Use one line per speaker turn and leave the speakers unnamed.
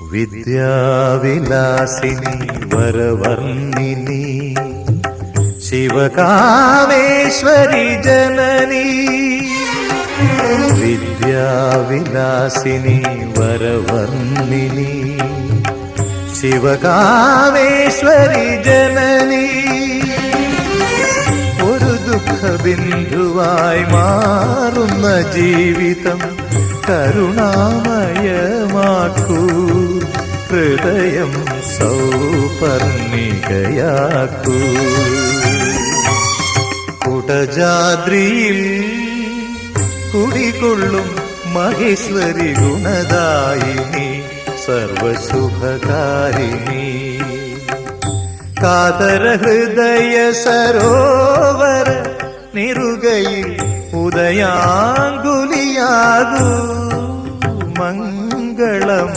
വിദ്യാവിലാസിനി വരവർണ്ണിനി ശിവകാമേശ്വരി ജനനി. വിദ്യാവിലാസിനി വരവർണ്ണിനി ശിവകാമേശ്വരി ജനനി. ഒരു ദുഃഖബിന്ദുവായി മാറുന്ന ജീവിതം കരുണാമയമാക്കൂ, ഹൃദയം സൗപർണികയാക്കൂ. കുടജാദ്രിയിൽ കുടികൊള്ളും മഹേശ്വരി ഗുണദായിനി സർവശുഭകാരിണി. കാതര ഹൃദയ സരോവര നിറുകയിൽ ഉദയാങ്കുലിയാകൂ മംഗളം.